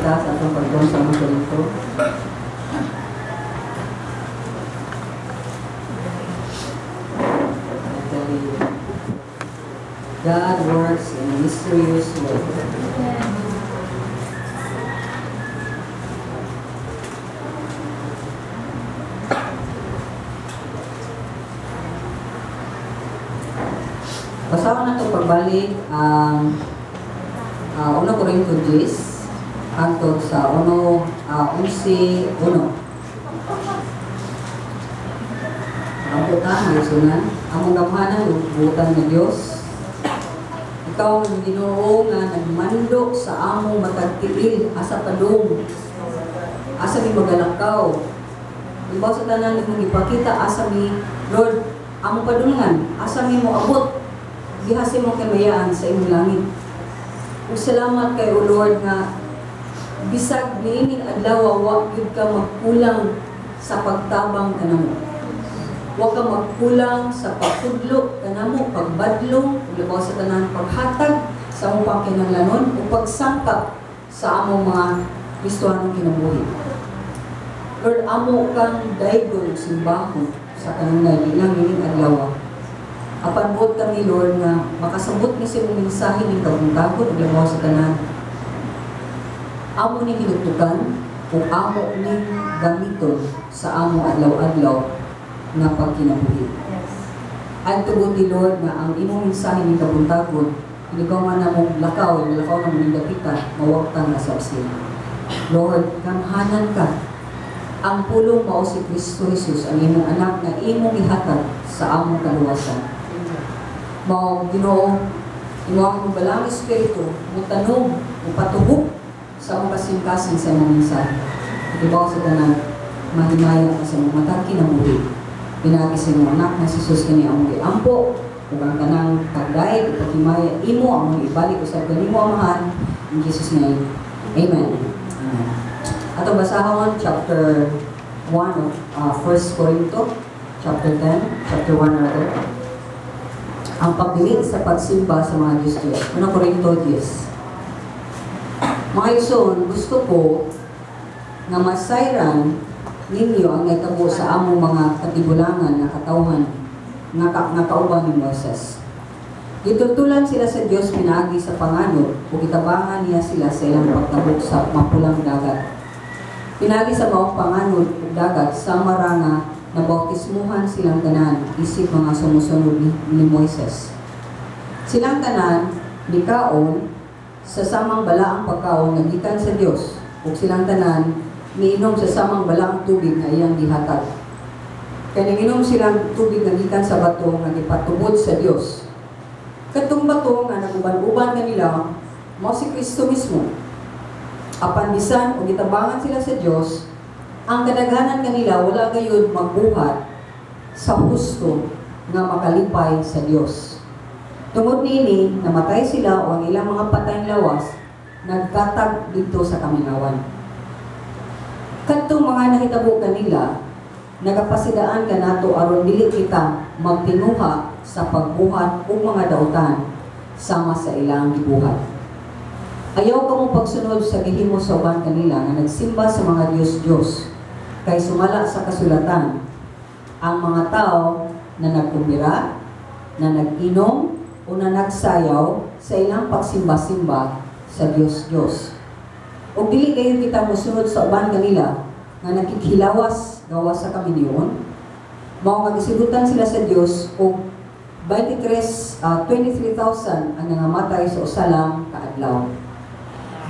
kita sa atong pagdon sa mga Korinto. God works in a mysterious way. Basahan na ito pagbalik ang 1 Corinto 10 hangtod sa 11:1. Ang putan, ang sunan, ang gamhanan, butan ng Diyos. Ikaw ang Ginoo nga nagmando sa among matagtiil, asa padung, asa mi magalakaw. Ibaw sa tanan mong ipakita, asa mi, Lord, among padungan, asa mi mo abot, gihasi mo kamayaan sa imong langit. Ug salamat kay O Lord nga bisag niining adlaw wa gyud ka magkulang sa pagtabang kanamo. Wa ka magkulang sa pagtudlo kanamo, pagbadlong, ug sa tanan paghatag sa among pangkinahanglanon ug pagsangkap sa among mga Kristiyanong kinabuhi. Lord, amo kang daygon simbahon sa kanunay ilang ining adlaw. Apan buot kami, Lord, nga makasabot ni sa imong mensahe ng kabuntagon ug labaw sa tanan. Amo ni hinutukan ug amo ni gamiton sa amo adlaw-adlaw na pagkinabuhi. At tubuti, Lord, nga ang imong mensahe ng kabuntagon iligaw man namong lakaw na mong dapitan, mawagtang na sa usin. Lord, gamhanan ka. Ang pulong mao si Kristo Jesus, ang imong anak na imong ihatag sa among kaluwasan. Mao Ginoo, imo ang balang espiritu, mutanong, mupatuhog sa among kasing-kasing sa imong mensahe. Ibaw sa tanan, mahimaya ka sa imong matag kinabuhi. Pinagi sa imong anak na si Jesus kini among giampo, ug ang tanang pagdaig ug paghimaya imo among ibalik usab kanimo amahan in Jesus name. Amen. Ato basahon chapter 1 of 1 Corinto, chapter 10, chapter 1 rather. Ang pagdili sa pagsimba sa mga Diyos. 1 Corinto 10. Mga igsoon, gusto ko nga masayran ninyo ang naitabo sa among mga katibulangan na katawhan nga kauban ni Moses. Gitutulan sila sa Diyos pinaagi sa panganod o gitabangan niya sila sa ilang pagtabok sa mapulang dagat. Pinagi sa maong panganod ug dagat sa maranga na bautismuhan silang tanan isip mga sumusunod ni Moises. Silang tanan nikaon sa samang balaang pagkaon nga gikan sa Dios ug silang tanan miinom sa samang balaang tubig nga iyang gihatag. Kaya nanginom silang tubig nga gikan sa bato nga gipatubod sa Dios. Katong bato nga naguban-uban kanila mao si Kristo mismo. Apan bisan o gitabangan sila sa Dios, ang kadaghanan kanila wala gayud magbuhat sa husto nga makalipay sa Dios. Tungod nini, namatay sila o ang ilang mga patayng lawas nagkatag dito sa kamingawan. Kadtong mga nahitabo kanila, nagapasidaan ka nato aron dili kita magtinuha sa pagbuhat ug mga dautan sama sa ilang gibuhat. Ayaw ka mo pagsunod sa gihimo sa uban kanila nga nagsimba sa mga Diyos-Diyos. Kay sumala sa kasulatan, ang mga tao na nagkumbira, na nag-inom, o na nagsayaw sa ilang pagsimba-simba sa Diyos-Diyos. O dili kayo kita musunod sa uban kanila nga nakikilawas gawas sa kamilyon, mao nga gisilutan sila sa Dios og 23,000 ang nangamatay sa usalang kaadlaw.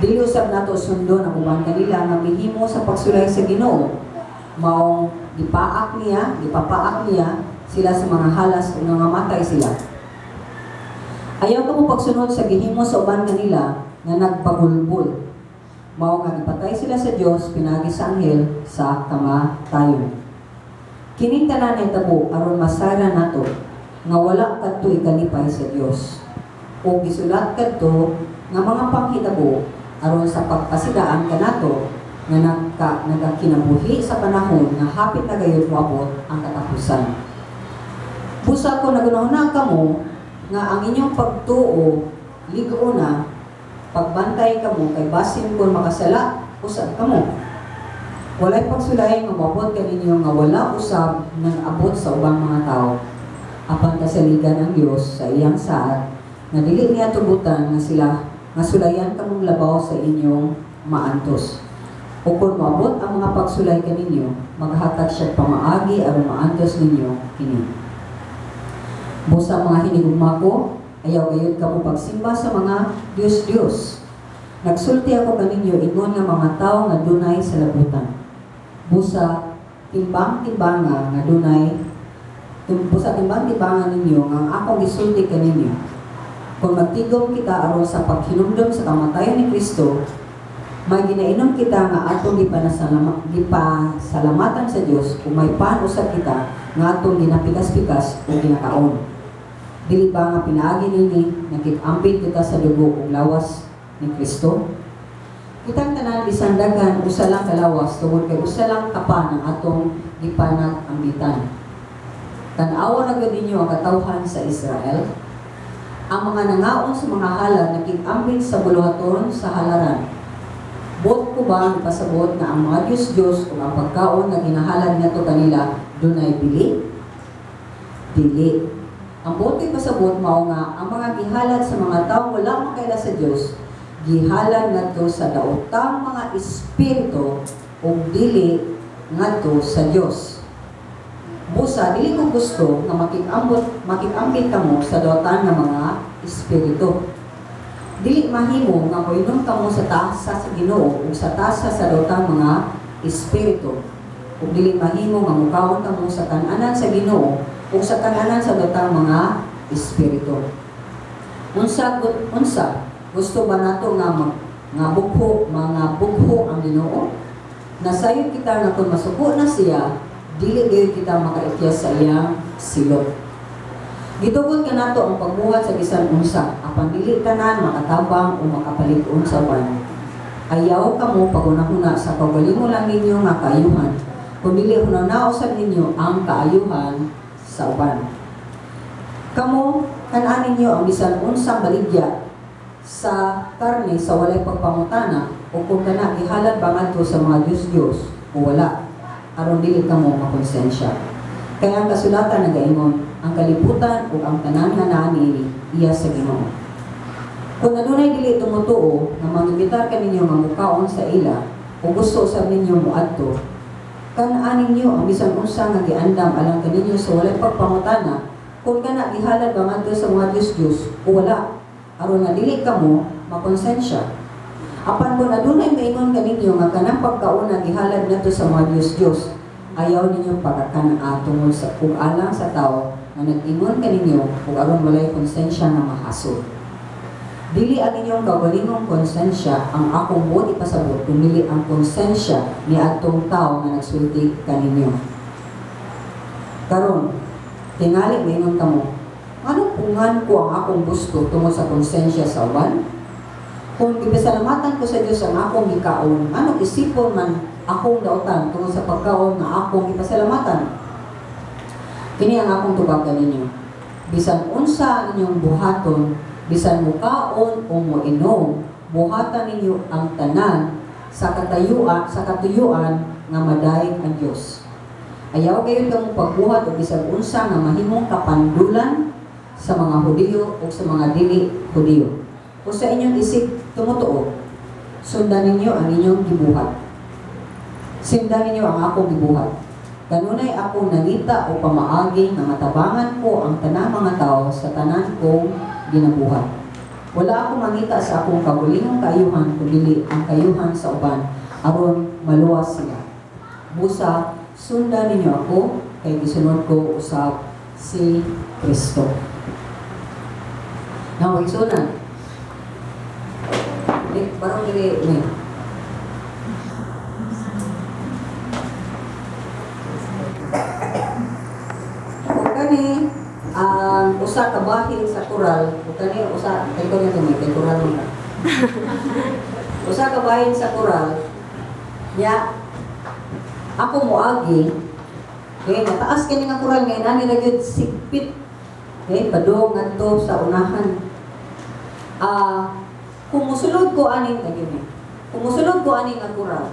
Dili usab nato sundon ang uban kanila nga mihimo sa pagsulay sa Ginoo. Mao gipaak niya sila sa mga halas ug nangamatay sila. Ayaw ka mo pagsunod sa gihimo sa uban kanila nga nagpagulbul. Mao nga gipatay sila sa Dios pinagi sa anghel sa kamatayon. Kining tanan ay tabo aron masara nato nga wala kadto ikalipay sa Dios. O gisulat kadto nga mga panghitabo aron sa pagpasidaan kanato nga nagakinabuhi sa panahon nga hapit na gayud moabot ang katapusan. Busa ko nagunahuna kamo nga ang inyong pagtuo ligo na pagbantay kamo kay basin kung makasala usab kamo. Walay pagsulayan nga mabot kaninyo nga wala usab nang abot sa ubang mga tao. Apan kasaligan ang Dios sa iyang saad nga dili niya tugutan nga sila nga sulayan kamong labaw sa inyong maantos. O kung maabot ang mga pagsulay kaninyo, maghatag siya pamaagi aron maantos ninyo kini. Busa mga hinigugma ko, ayaw gayud kamo pagsimba sa mga Dios-Dios. Nagsulti ako kaninyo ingon nga mga tao nga dunay sa labutan. Busa timbang-timbangan nga dunay busa timbang-timbangan ninyo nga akong gisulti kaninyo. Kung magtigom kita aron sa paghinumdom sa kamatayon ni Kristo, may ginainom kita nga atong gipasalamatan sa Dios kung may pan-usab kita nga atong ginapikas-pikas o ginakaon. Dili ba nga pinaagi nini nakit-ambit kita sa dugo ug lawas ni Kristo? Kitang tanan bisan daghan usa lang kalawas tungod kay usa lang kapan ang atong gipanag-ambitan. Tan-awa na gud ninyo ang katawhan sa Israel. Ang mga nangaon sa mga halad nakig-ambit sa buluhaton sa halaran. Bot ko ba ang pasabot na ang mga Diyos-Diyos o ang pagkaon na ginahalad nato kanila dunay bili? Dili. Ang boto'y pasabot mao nga ang mga gihalad sa mga tawo wala makaila sa Dios, gihalad ngadto sa daotang mga espiritu o dili ngadto sa Dios. Busa dili ko gusto nga makig-ambit kamo sa daotan nga mga espiritu. Dili mahimo nga moinom kamo sa tasa sa Ginoo ug sa tasa sa daotang mga espiritu. Ug dili mahimo nga mukawon kamo sa kan-anan sa Ginoo ug sa kan-anan sa daotang mga espiritu. Unsa gusto ba nato nga bugho ang Ginoo? Nasayon kita nga kung masuko na siya, dili gyud kita makaikyas sa iyang silot. Gitugot ka nato ang pagbuhat sa bisan unsa, apan dili tanan makatabang o makapalig-on sa uban. Ayaw kamo pagunahuna sa kaugalingon lang ninyo nga kaayuhan, kung dili hunaw-naosab ninyo ang kaayuhan sa uban. Kamo kan-an ninyo ang bisan unsang baligya sa karne sa walay pagpangutana o kung kana gihalad ba ngadto sa mga Diyos-Diyos o wala, aron dili kamo makonsensya. Kaya ang kasulatan nagaingon, ang kalibutan o ang tanan nga naa niini iya sa Ginoo. Kung adunay dili tumutuo nga mangibitar kaninyo nga mukaon sa ila o gusto usab ninyo muadto, kan-an ninyo ang bisan unsa nga giandam alang kaninyo sa walay pagpangutana kung kana gihalad ba ngadto sa mga Diyos-Diyos o wala, aron nga dili kamo makonsensya. Apan kung adunay maingon kaninyo nga kanang pagkauna gihalad ngadto sa mga Diyos-Diyos, ayaw ninyo pagkakana tungod sa kung alang sa tao nga nag-ingon kaninyo kung aron walay konsensya nga mahasol. Dili ang inyong kaugalingong konsensya ang akong buot ipasabot, kundi ang konsensya ni adtong tao nga nagsulti kaninyo. Karon, tingali maingon kamo, anong pungan ko ang akong gusto tungod sa konsensya sa uban? Kung ipasalamatan ko sa Diyos ang akong gikaon, anong isipon man akong daotan tungod sa pagkaon na akong ipasalamatan? Kini ang akong tubag kaninyo. Bisan unsa inyong buhaton, bisan mukaon o moinom, buhatan ninyo ang tanan sa katuyuan nga maday ang Dios. Ayaw kayo kang pagbuhat o bisan unsa nga mahimong kapandulan sa mga Hudiyo o sa mga dili Hudiyo. O sa inyong isip tumutuo, sundan ninyo ang inyong gibuhat. Sundan ninyo ang akong gibuhat. Kanunay akong nangita o pamaagi nga matabangan ko ang tanang mga tao sa tanan kong ginabuhat. Wala akong mangita sa akong kagulingong kaayuhan kundi ang kaayuhan sa uban aron maluwas sila. Busa, sundan ninyo ako kay gisunod ko usab si Kristo. Now, igsunan. Parang dili ang usa ka bahin sa koral, o kani usa kay ko nito may koral na. Usa ka bahin sa koral, nya ako moagi, kay mataas kini nga koral nga inani ra gyud sigpit. Kay padong ngadto sa unahan. kung musulod ko aning tagini. Kung musulod ko aning nga kural,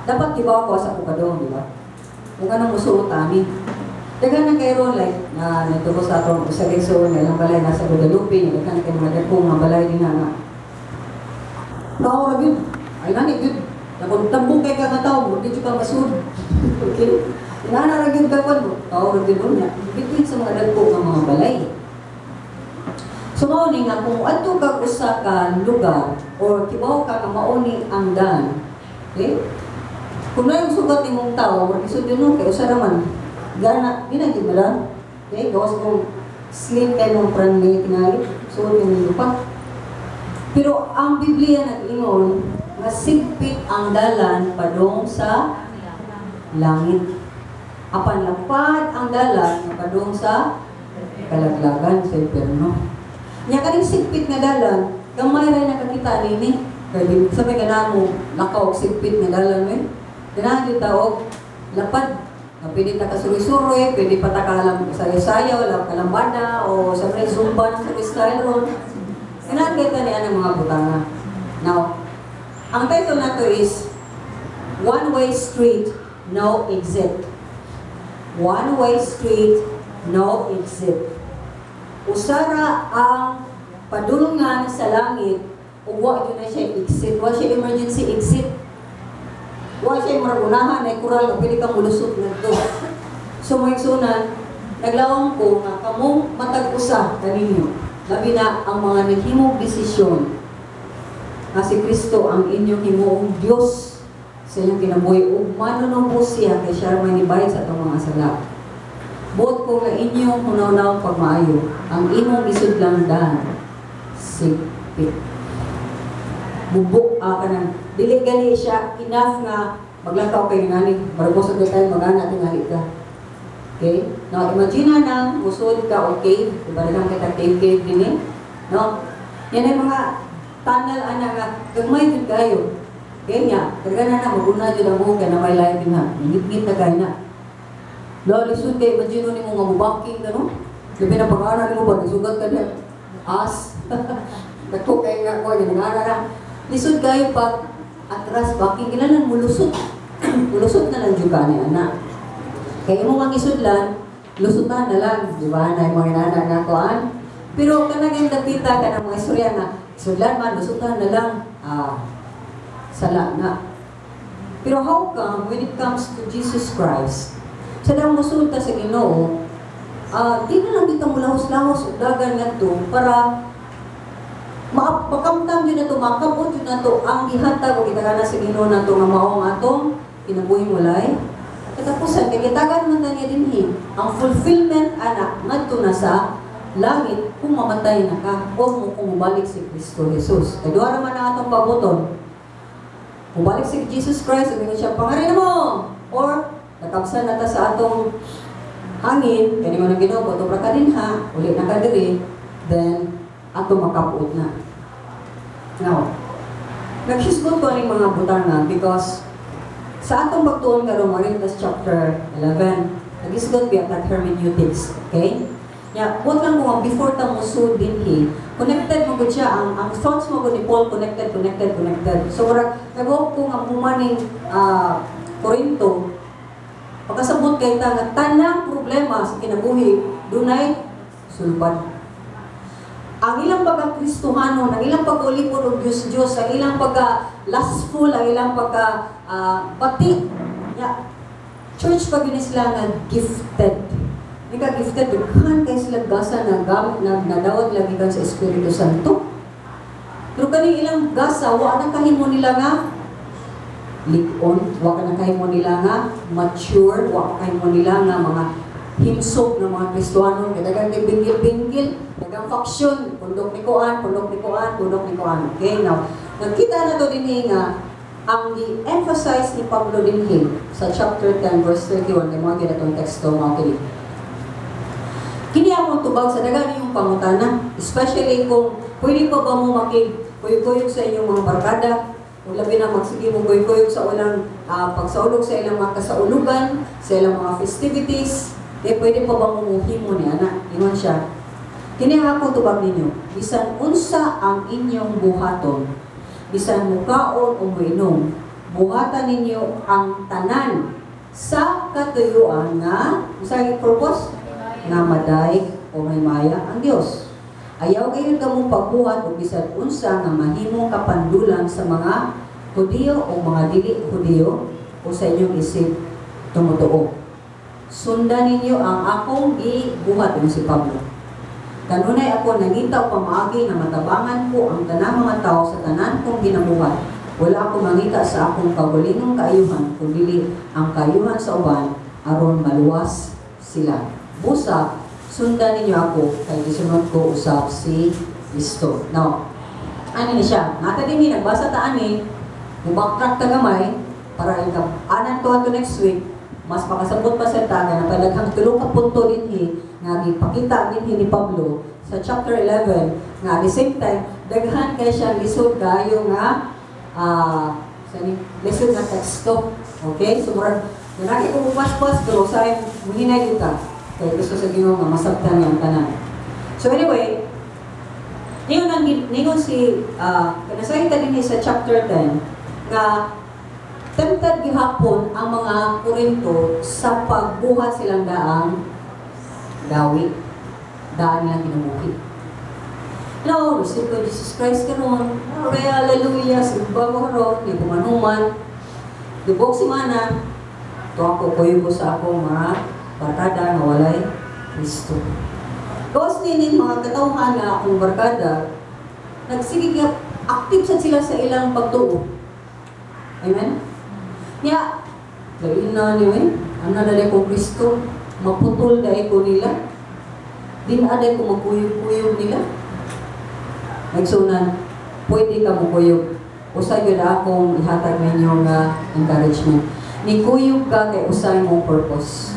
dapat gibaw ko sa pukadong, di ba? Kung anong musuot ani. Dagan na kayo like na nito ko sa atong sa Quezon, ilang balay nasa Guadalupe, dagan na kayo mga dagkong mga balay din na. Tao ra gyud. Ay nani gyud. Nakon tambong kay ka tao mo, di ka masud. Okay? Inana ra gyud kakon mo. Tao ra gyud niya. Bitin sa mga dagko nga mga balay. So mao ni nga kung adto ka usa ka lugar or kibaw ka nga mao ni ang dan. Okay? Kung na yung sugat imong tao, isod yun kay usa ra man. Gana, ginagid mo lang. Okay? Gawas kong slim kayo ng pranlay tingali. So yung lupa. Pero ang Biblia nag-ingon, nga sigpit ang dalan padong sa langit. Apan lapad ang dalan nga padong sa kalaglagan sa impierno. Nya kaning sigpit nga dalan, gamay ra nakakita nini. Kaya sabi ka mo, lakaw sigpit nga dalan mo. Ganahan yung tawag, lapad. Pwede ta kasuroy-suroy, pwede pa ta kalam sayaw-sayaw, kalambada, o sa zumba ng freestyle ron. Ganahan kayo tanian ng mga butanga. Now, ang title na to is One-Way Street, No Exit. One-Way Street, No Exit. Usara ang padulungan sa langit, o wa yun na siya exit. Wa siya emergency exit. Wa siya maragunahan ay kural na pwede kang mulusot na ito. So mga sunan, naglawang ko nga kamong matag-usa kaninyo. Labi na ang mga naghimong desisyon na si Kristo ang inyong himuong Diyos sa inyong kinabuhi. Ug manunong po siya kay siya may nibayad sa itong mga sala. Buot ko nga inyong hunaw-naw pagmaayo, ang imong isudlandan, sigpit. Bubuk ka nang dili gani siya enough nga maglakaw kay ngani barabos sa tayo magana tingali ka. Okay? Now imagine na musud ka okay, diba lang kita cave dinhi, no? Yan ay mga tunnel ana nga gagmay jud kayo. Okay nya, dagan na maguna jud ang mga na may lain din ha. Ngit-ngit na kay na. Lo lisod kay imagine nimo nga mubaking gano. Labi na pag-ana nimo ba sugat ka na as. Dako kay nga ko yung ngana na. Lisod kayo pag atras baking kailangan mulusot. Mulusot na lang juga ni anak. Kaya mo mga isudlan, lusutan na lang, di ba? Na yung mga inana nga kuan. Pero kanaging dapita ka ng mga istorya nga, isudlan man, lusutan na lang, sala na. Pero how come when it comes to Jesus Christ, sa dang musulta sa Ginoo, di na lang kita mulahos-lahos o dagan nga to para makamtam yun na to, makabot yun na to, ang gihatag o kita ka na sa Ginoo na to, nga maong atong, kinabuhi mulay. Katapusan, kagitagan man na niya dinhi, ang fulfillment, anak, ngadto na sa langit, kung mamatay na ka, o kung mabalik si Kristo Jesus. Kaya doon naman na atong pabuton. Mabalik si Jesus Christ, sabi siya, pangarin mo! Or, nakapsan na ta sa atong hangin, kaya naman ang ginoo, ito pra ka din ha, ulit na ka diri, then, ato makapuot na. Now, naghisgot ko ang mga butangan because sa atong pagtuon karong Marintas chapter 11, naghisgot biya at hermeneutics, okay? Ya, buot lang mo before ta musud dinhi, connected mo gud siya ang thoughts mo gud ni Paul connected. So ora nagawag ko nga pumaning Korinto, pagkasabot kay ta nga tanang problema sa kinabuhi dunay sulbad. Ang ilang pagka-Kristohano, ang ilang pag-ulipon o Diyos, ang ilang pagka-lustful, ang ilang pagka-pati. Yeah. Church pag yun sila nga gifted. Hindi ka gifted, dughan kayo sila gasa na gamit na nadawat lagi ka sa Espiritu Santo. Pero kani ilang gasa, wa na kahimo nila nga lig-on, wa ka na kahimo nila nga mature, wa ka kahimo nila nga mga himsog ng mga Kristohano, kadagang kay binggil-binggil, dagang faksyon, pundok ni Kuan. Okay, now, nagkita na to din nga, ang di-emphasize ni Pablo din sa chapter 10, verse 31, kay mga ginatong teksto, mga kinig. Kini akong tubag sa dagan yung pangutana, especially kung pwede pa ba mo makikuyog sa inyong mga barkada, kung labi na magsige mo kuyog sa ulang pagsaulog sa ilang mga kasaulugan, sa ilang mga festivities, pwede pa bang umuhi mo ni anak? Ingon siya. Kini ako tubag ninyo, bisan unsa ang inyong buhaton, bisan mukaon o muinom, buhatan ninyo ang tanan sa katuyuan nga, usay purpose, nga maday o may maya ang Dios. Ayaw kayo kamong pagbuhat o bisan unsa nga mahimong kapandulan sa mga Hudiyo o mga dili Hudiyo o sa inyong isip tumutuo. Sundan ninyo ang akong gibuhat, si Pablo. Kanunay ako nangita o pamaagi na matabangan ko ang tanang mga tao sa tanan kong ginabuhat. Wala ako mangita sa akong kawalingong kaayuhan, kundi ang kaayuhan sa uban, aron maluwas sila. Busa, sundan ninyo ako, kay gisunod ko usap si Kristo. Now, ano ni siya? Nata din nagbasa ta ani, mubakrak ta gamay, para anan to next week, mas makasabot pa sa taga na palaghang tulong ka punto dinhi nga gipakita dinhi ni Pablo sa chapter 11 nga at the same time daghan kay siya lisod kayo nga lisod nga teksto. Okay? So murag naki ko pas-pas pero sa muhinay kita kay gusto sa Ginoo nga masabtan niya ang tanan. So anyway, ningon si kanasayta dinhi sa chapter 10 nga tempted gihapon ang mga Korinto sa pagbuhat silang daang gawi. Daan nilang kinabuhi. Now, receive ko Jesus Christ karon. Kaya, hallelujah, simba ko karon, di pumanuman. Dibok si Mana. Ito ako, kuyo ko sa akong mga barkada na walay Kristo. Tapos ninin mga katauhan na akong barkada, nagsigig active sila sa ilang pagtuo. Amen? Nya, lain na niyo ano na kong Kristo, maputol na ko nila, din aday ko magkuyog-kuyog nila. Nagsunan, pwede ka magkuyog. Usay yun akong ihatag na inyong encouragement. Ni kuyog ka kay usay mong purpose.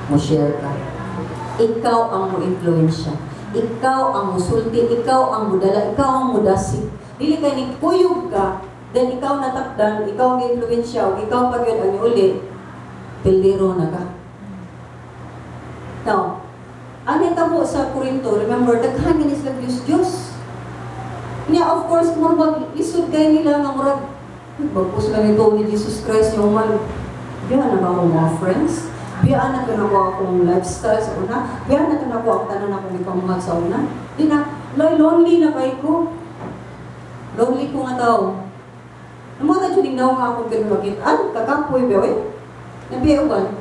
Mo share ka. Ikaw ang mo influensya. Ikaw ang musulti, ikaw ang mudala, ikaw ang mudasi. Dili kay ni kuyog ka, then ikaw natakdan, ikaw ang influensya, o ikaw pag yun ang uli, piliro na ka. Now, ano tamo sa Korinto, remember, daghan nga sila Diyos. Niya, of course, murag isod kayo nila nga murag, bagpus lang ito ni Jesus Christ, yung man, biyan na ba akong mga friends? Biyan na ko akong lifestyle sa una? Biyan na ko ang tanan akong ipamahal sa una? Di na, lonely na kayo ko. Lonely ko nga tao. Namo na dyan daw nga akong kinumagit. Kakampoy ba eh? Nabiya uban.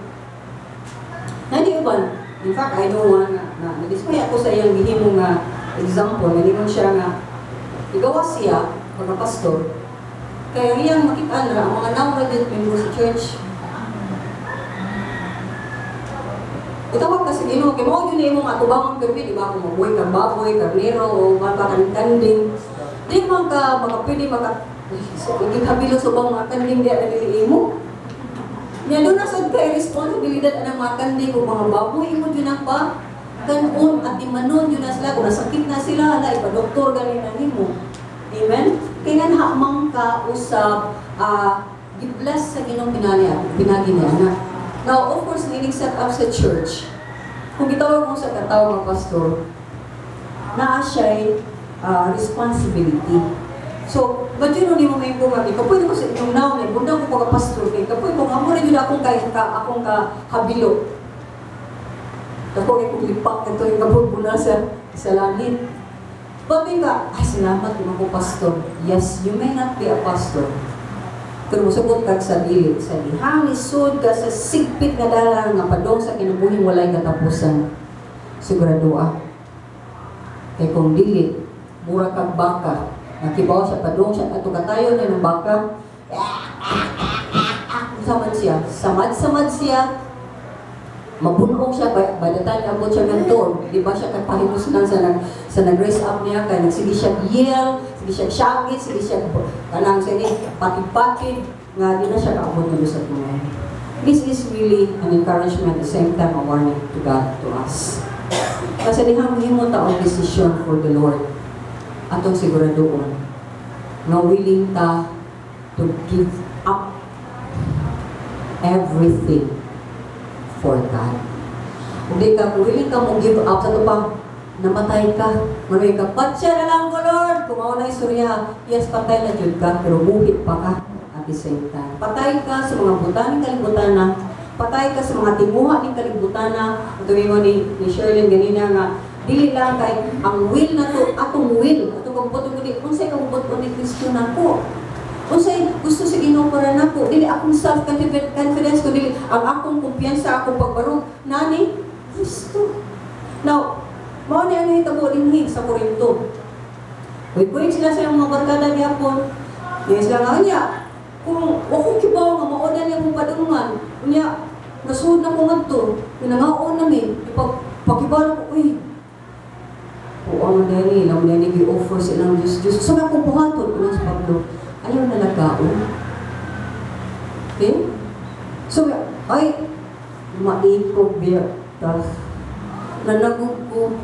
Nadi uban. In fact, I know one na nag-display ako sa iyang gihimo nga example. Nalingon siya nga, igawa siya, mga pastor, kaya iyang makita na ang mga now-graduate members sa church. Itawag kasi Ginoo, kaya mo yun na imong atubangan gabi, di ba? Kung mabuhay kang baboy, karnero, o makakanding. Di man ka pwede so, hindi kabilo sa bang mga kanding diya naliliin mo. Niya doon nasad ka responsibilidad ng mga kanding o mga baboy mo dyan ang pa. Kanon at imanon yun na sila. Kung nasakit na sila, ipa-doktor galing na mo. Amen? Kaya nga nahamang ka usab, gi-bless sa Ginong pinagi niya na. Now, of course, niling set up sa church. Kung gitawag mo sa katawag ng pastor, naa siya'y responsibility. So, ba't yun hindi mo may bumagi? Kapoy ko sa inyong naon, bunda ko pagka-pastor, kapoy ko, amo rin yun akong kahabilo. Kapoy ko lipak, ito yung kapoy muna sa langit. Babi ka, ay salamat kung ako pastor. Yes, you may not be a pastor. Pero musabot ka sa dili, sa lihang lisod ka sa sigpit nga dalang nga padong sa kinabuhing walay katapusan. Siguradoa. Kay kung dili, mura kag baka, nakibaw siya padong siya, ato katayo na ng baka, samad siya, samad siya, mabunong siya, badatan abot siya ng door, di ba siya kapahimus lang sa nag-raise up niya, kaya nagsige siya yell, sige siya syakit, sige siya kanang sige, patid-patid, nga di na siya kaabot na sa tunay. This is really an encouragement, at the same time a warning to God, to us. Kasi dihang mo taong decision for the Lord, atong siguradoon, na willing ta to give up everything for God. Hindi ka, willing ka mong give up sa ito pa, namatay ka. Manuhay ka, patya na lang ko, Lord. Kumaw na istorya, yes, patay na jud ka, pero buhi pa ka at the same time. Patay ka sa mga butan ng kalibutan na, patay ka sa mga timuha ng kalibutan na, at tumingo ni Sherlyn ganina nga, dili lang kay ang will na to, atong will, atong kabubuton ko di, kung sa'y kabubuton ni Kristo na ko. Kung sa'y gusto sa Ginoo para na ko, dili akong self-confidence ko, dili ang akong kumpiyansa, akong pagbarog, nani, Kristo. Now, mao ni ano hitabo dinhi sa Corinto. Wait sila sa mga barkada gihapon. Yes lang nga niya. Kung ako kibaw nga mao na niya mong padungan, unya nasud na ko ngadto, pinangaon na mi, pakibaw na ko, uy. O ang dali, lang dali gi-offer silang Diyos. So nga kung buhaton ko sa Pablo, ayaw na nagkaon. Okay? So, ay, maikog biya. Nanagog ko.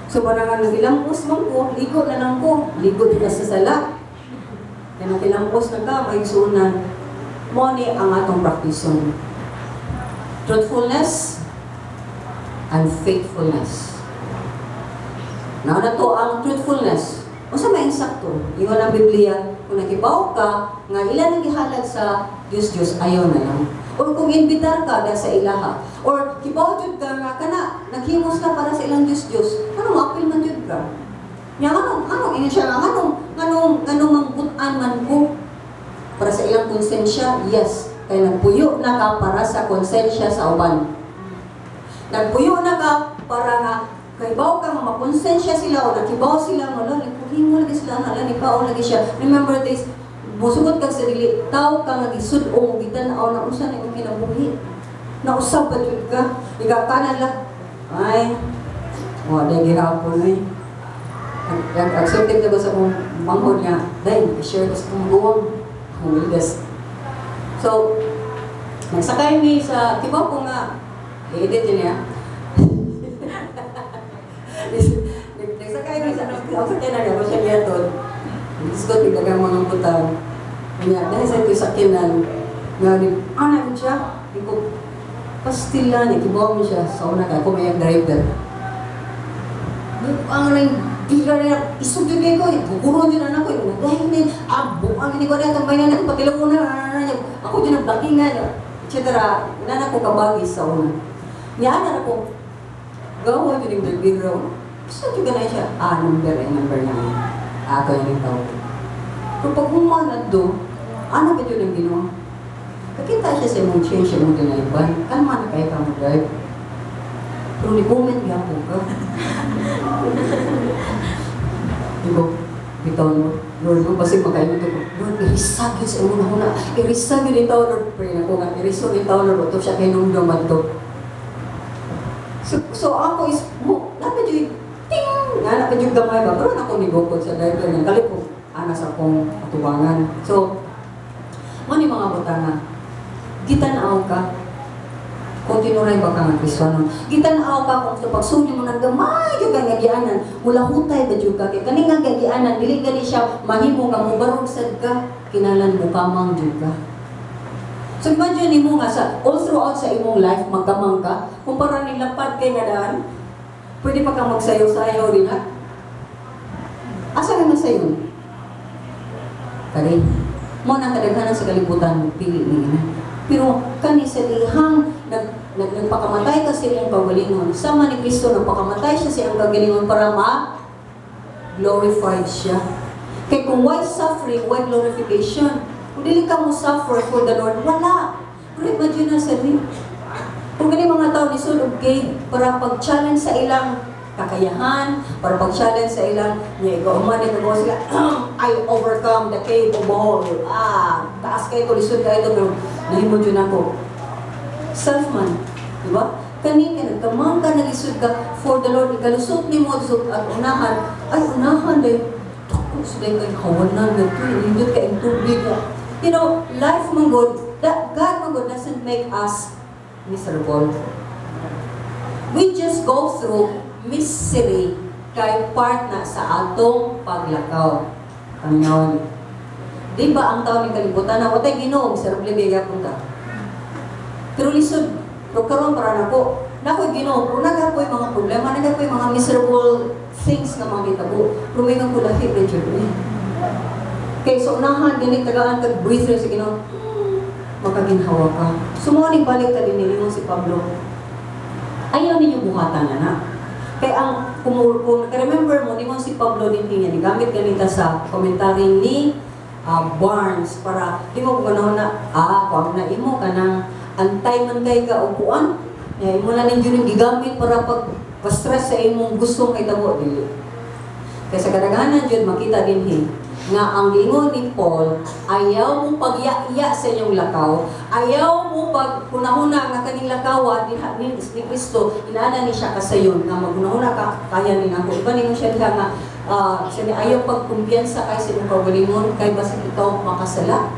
So, parang nagilampos man ko, ligo na lang ko. Ligo din sa sala. Kaya nagilampos na ka, may sunan. Moni ang atong praktison. Truthfulness and faithfulness. Now na to ang truthfulness. O sa may insakto, ingon ang Biblia, kung nakibaw ka, nga ilan ang ihalag sa Diyos, ayaw na lang. Or kung invitar ka sa ilaha, or kibaw jud ka nga kana, naghimos ka para sa ilang Diyos, anong apil man jud ka? Nga anong ini siya nga, anong mangbutan man ko para sa ilang konsensya? Yes, kaya nagpuyo na ka para sa konsensya sa uban. Nagpuyo na ka para nga kaibaw ka nga makonsensya sila o nakibaw sila nga lalo, himo lagi sila nga lalo, ibaw lagi siya. Remember this, musugot kag sa dili, tao ka nga gisud-ong gitanaw na usa na imong kinabuhi. Nausab pa jud ka, igakanan lang. Ay, dahil gihapon ay. Accepted na ba sa mong manghod nga, dahil share ko sa kong buwang. Humigas. So, nagsakay mi sa, kibaw ko nga, i-edit yun niya. Nagsakay mi sa, ang sakyan na niya, siya niya to. Disco, tigdagang mga butang. Kanya, dahil sa ito sakyanan, nga rin, anak siya, hindi ko, pastila niya, kibaw mo siya, sa una ka, kumayang driver. Ang nang, bigla niya, isugyo kayo ko, guguro din na ako, dahil din, buang hindi ko na, tambay na, patilaw ko na, ako din ang blockingan, etc. Inan ako kabagis sa una. Niyaan ako, gawa yun yung background. Gusto juga na siya, number niya. Ako yung tawag. Pero pag humanad do, ano ba yun ang ginawa? Kakita siya sa mong change, siya mong dinaiban. Kalma na kayo ka mag-drive. Pero ni-comment niya po ka. Diba? Bitaw mo. Lord, kung basig makainod ko, Lord, irisagin sa imo na huna. Irisagin itaw, Lord. Pray na ko nga, irisagin itaw, Lord. Ito siya kinungdaman to. So ako is, dapat yung ting! Dapat yung gamay ba? Pero ako nibukod sa driver niya. Kalip ko, anas akong katubangan. So, mga mga butana, gitanaaw ka, kung tinuray ba ka ng Kristiano, gitanaaw ka kung sa pagsuli mo ng gamay yung kagagianan, mula hutay ba yung kagay, kaning kagagianan, dili gali siya, mahimo ka, mubarog sad ka, kinalan mo kamang yung ka. So imagine mo nga sa, all throughout sa imong life, magkamang ka, kung para nilapad kay nga daan, pwede pa kang magsayaw-sayaw din ha? Asa naman sayo? Kari, mo nang kadaghanan sa kalibutan, pili niya. Pero kani sa lihang, nagpakamatay kasi ang kagalingon. Sama ni Kristo, nagpakamatay siya sa iyang kagalingon para ma-glorified siya. Kaya kung why suffering, why glorification? Kung dili ka mo suffer for the Lord, wala. Pero imagine na sa rin. Kung gani mga tao ni Sulog Gate, para pag-challenge sa ilang kakayahan, para pag-challenge sa ilang, niya ikaw umanin na sila, I overcome the cave of Bahol. Taas kayo ito, lisod kayo ito, pero nahimo dyan ako. Self-man, di ba? Kani ka, nagkamang ka, nalisod ka for the Lord, ikalusot ni mo, at unahan, ay unahan din. Tako, sila kayo kawanan na ito, hindi ka yung tubig. You know, life man good, God man good doesn't make us miserable. We just go through misery kay part na sa atong paglakaw. Panginoon. Di ba ang tao ng kalibutan na watay Ginoo, miserable biya punta. Pero lisod, pero karon para nako, Nakoy Ginoo, pero nagapoy mga problema, nagapoy mga miserable things na mga kitabo. Pero may nagkulahi na dyan. Kaya so unahan, ganit tagaan kag-breather sa Ginoo, makaginhawa ka. Sumuning balik ka din nilingon si Pablo. Ayaw ninyo buhatan na. Kaya ang kung remember mo, ningon si Pablo din niya, gamit ganita sa komentary ni Barnes para di mo ganaw na, kung na imo ka ng antay man kay ka upuan, imo na ninyo yung gigamit para pag-stress sa imong gustong kay tabo. Kaya sa kadaghanan dyan, makita din nga ang gingon ni Paul, ayaw mo pag-iya sa inyong lakaw, ayaw mo pag hunahuna nga kaning lakaw ni Kristo, inaana ni siya kasayon, nga maghunahuna ka, kaya ni nako. Iba ninyo siya nga, ayaw pagkumpiyansa kay sa imong kagalingon, kay basta ikaw makasala.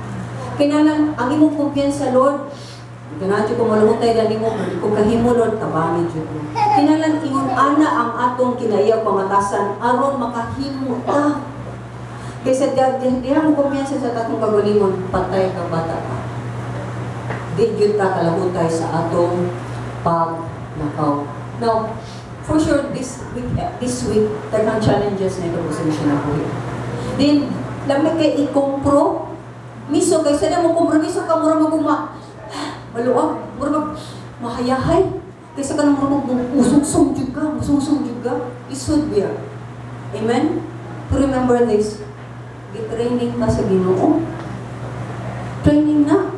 Kinalang, ang imong kumpiyansa, Lord, ganadyo ko malungutay gani mo, kung kahimo, Lord, tabangan dyo ko. Kinalang, ingon ana ang atong kinayaw pamatasan, aron makahimo ta. Kaysa diha mo kumpiyansa sa tatong kagalingon, patay ka bata ka. Di yun ta kalahutay sa atong pagnakaw. Now, for sure, this week, tagang challenges na ito po sa mission na po. Then, lamig kay ikumpro, miso, kaysa na mo kompromiso ka, mura maluwag, mura mahayahay. Kaysa ka na mura musungsong juga, isod biya. Amen? To remember this, i-training ka sa Ginoo. Training na.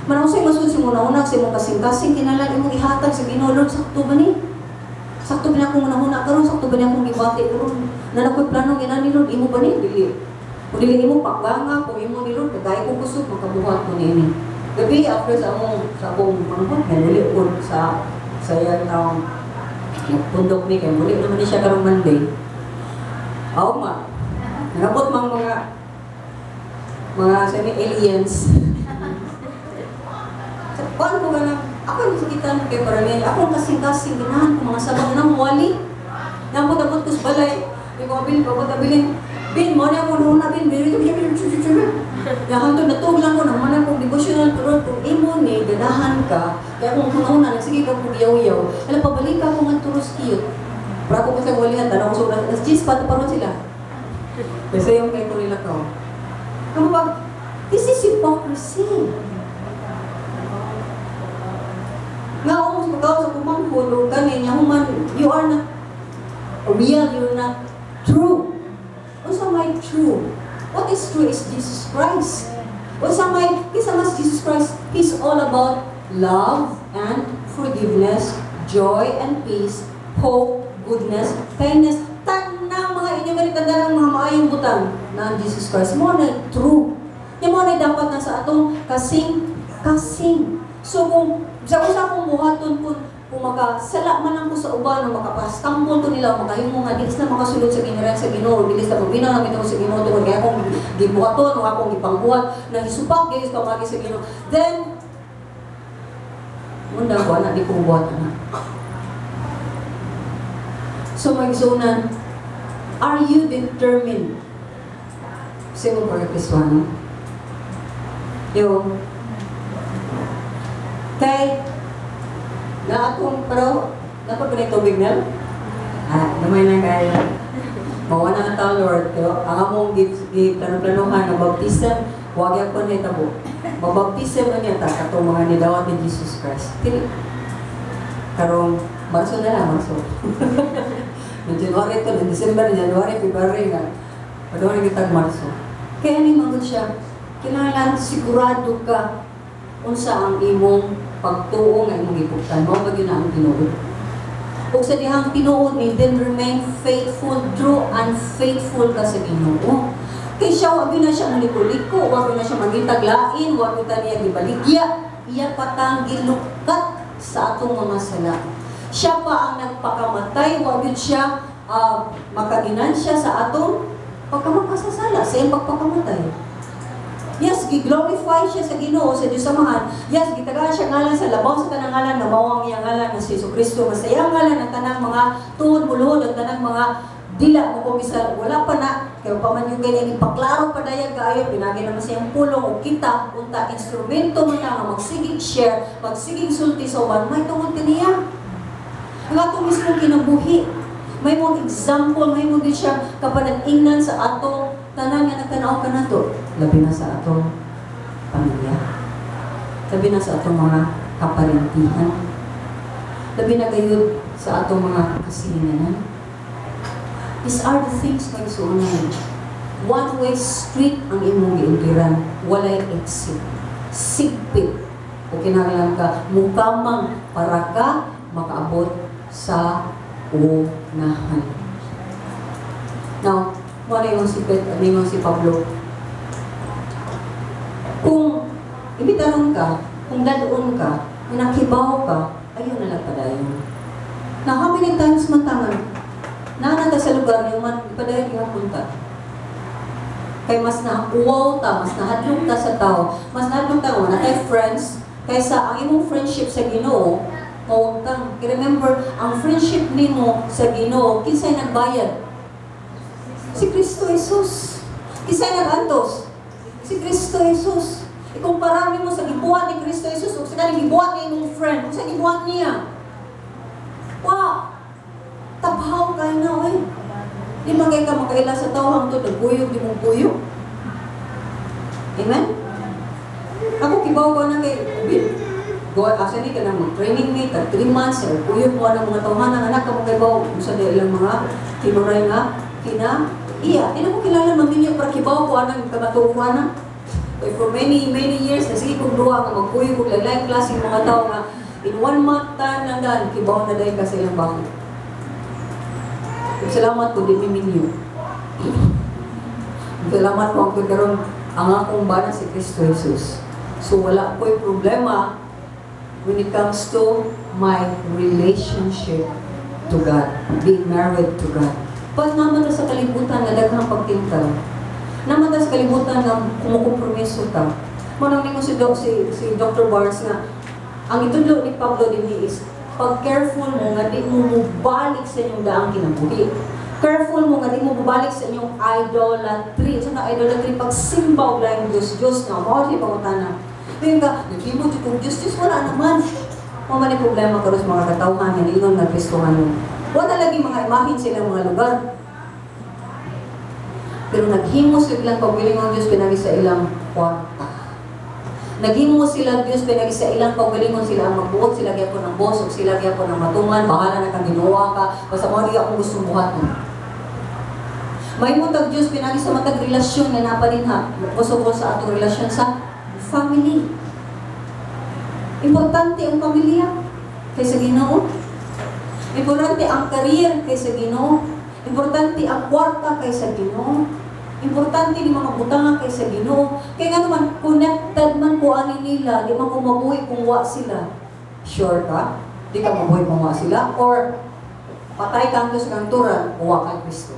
Manang sa'yo masud si muna-una, sa imong kasing-kasing, kinalan imong ihatag sa Ginoo, Lord, sakto ba ni? Sakto ba na akong muna-una karon, sakto ba na akong gibati karon? Na nakoy plano ina ni Lord, imo ba ni? Dili. Kung dili imo pagbanga, kung imo ni Lord, kagaya ko kusog, makabuhat ko ni ini. Gabi, after sa akong panahon, kanuli ko sa yan taong pundok ni, kaya muli naman ni siya karong Monday. Nabot mga semi-aliens. Paano ko ba ako yung sakitan kay Parangay, ako kasing-kasing ginahan ko mga sabang ng wali. Nabot-abot ko sa balay. Hindi ko mabilin, Bin, mo na ako noon na, Bin, Nakantod na lang ko, naman akong devotional, pero kung imo ni, ganahan ka, kaya kung una, nagsige ka kong yaw-yaw, alam, pabalik ka kung ang turos cute. Para ko kasi walihan, tanong ko sa jeans, pato sila. Kasi yung kay Kulila ko. Kamu ba, this is hypocrisy. Nga umos magaw sa kumangkulo, ganin, you are not real, you're not true. What's my true? What is true is Jesus Christ. What's my Jesus Christ? He's all about love and forgiveness, joy and peace, hope, goodness, kindness, tanang mga inyong tanda ng mga maayong butang na Jesus Christ. Mo na true. Yung mga na dapat na sa atong kasing. So kung sa kong buhaton kung makasala man lang ko sa uban, makapastambol ko nila, makahimo nga, dilis na makasulod sa ginarang sa Ginoo, dilis na mabinaw na ko sa Ginoo, tungkol kaya akong gibuhaton, o akong gipangbuhat, na hisupak, dilis ka magi sa Ginoo. Then, munda ko, di kong buhatan na. So, magsunan, are you determined? Sino po yung Kristuano? Yung, kay, na akong parang, dapat ko na yung tubig na? Namay na kaya. Mawa na ang Lord. Ang among plano-planohan na baptism, huwag yan po na itabo. Mabaptism na niya, katong mga nidawat ni Jesus Christ. Karong, Marso na lang, Marso. Noong January ito, noong December, January, February na. Padawari kitag Marso. Kaya ni magod siya, kailangan sigurado ka unsa ang imong pagtuo nga imong gipugtan. Mao ba yun ang tinuod? Kung sa dihang tinuod ni, then remain faithful, true, and faithful ka sa Ginoo. Kaya siya, wag na siya muliko-liko, wag na siya magitaglain, wag na niya gibaligya, iya patang gilukat sa atong mga sala. Siya pa ang nagpakamatay, wag yun siya makaginansya sa atong pagkamakasasala, sa iyang pagpakamatay. Yes, gi-glorify siya sa Ginoo, sa Diyos Amahan. Yes, gitagaan siya ngalan sa labaw sa tanang ngalan, na mawang iyang ngalan na si Jesucristo. Mas iyang ngalan ang tanang mga tuhod muluhod, ang tanang mga dila mo kumisa. Wala pa na, kaya pa man yung ganyan, ipaklaro pa dayag kaayo, binagay naman siyang pulong o kita, unta, instrumento mo na nga magsigig share, magsigig sulti sa uban, may tungod ka niya. Ang ato mismo kinabuhi. May mga example, may mga din siya kapanag-ingnan sa ato, tanan nga nagtanaw ka na to. Labi na sa ato pamilya. Labi na sa ato mga kaparintihan. Labi na kayo sa ato mga kasilinganan. These are the things na isuunan. One-way street ang imong giindiran. Walay exit. Sigpit. O kinahanglan ka, mukamang para ka makaabot sa unahan. Now, wala yung si Pablo. Kung ibitanong ka, kung dadoon ka, kung nakibaw ka, ayun na lang padayon. Now, how many times matangan? Nanata sa lugar yung padayon yung punta. Kay mas na-wow ta, mas nahadlong ta sa tao, mas nahadlong ta, na tayo friends, kaysa ang imong friendship sa Ginoo, mawagtang. Remember, ang friendship nimo sa Ginoo, kinsay nagbayad? Si Kristo Jesus. Kinsay nagantos? Si Kristo Jesus. Ikumpara nimo sa gibuhat ni Kristo Jesus ug sa kaning gibuhat ni imong friend, ug sa gibuhat niya. Wow! Tabaw kay na oy. Di man kay ka makaila sa tao hangtod nagbuyog di mong buyog. Amen? Ako kibaw ko na kay go actually ka na mag-training me tag 3 months or buyog mo ang mga tawhan ang anak ka mo kay baw sa ilang mga tinuray nga iya, di na ko kilala maminyo para kibaw ko anang kamatuuan na. For many years, na sige kong duwa nga magpuyo kong laylay klase yung mga tao nga in 1 month time nandan, kibaw na dahil kasi ilang bakit. Salamat po, di miminyo. Salamat po ang kagaroon ang akong bana si Kristo Jesus. So wala po yung problema when it comes to my relationship to God, being married to God. Pag naman na sa kalibutan na daghang pagtintal, naman na sa kalibutan na kumukompromiso ta. Manang ko si Dr. Barnes nga, ang itudlo ni Pablo din is, pag careful mo nga di mo mubalik sa inyong daang kinabuhi. Careful mo nga di mo mubalik sa inyong idolatry. So na idolatry, pag simbaw lang Diyos na, mawag yung pangutana. Ngayon ka, naglimot yung Diyos, wala naman. Mamali problema ka rin sa mga katawhan, yan ingon nga Kristohan mo. Wala lagi mga imahin silang mga lugar. Pero naghimo silang pagbiling ng Diyos, pinagi sa ilang kwarta. Naghimo sila Diyos, pinagi sa ilang pagbilingon sila ang magbuot, sila gyapon ng boss, o sila gyapon ng matungan, bahala na kang ginawa ka, basta mo di akong gustong buhaton. May mutag Diyos, pinagi sa matag relasyon na napalinha, gusto ko sa atong relasyon sa family. Importante ang pamilya kaysa Ginoo. Importante ang career kaysa Ginoo. Importante ang kwarta kaysa Ginoo. Importante di mga butangan kaysa Ginoo. Kaya nga naman, connected man po ani nila, di man ko mabuhay kung wa sila. Sure ka? Di ka mabuhay kung wa sila? Or patay ka ang sa kanturan, o wa kay Kristo.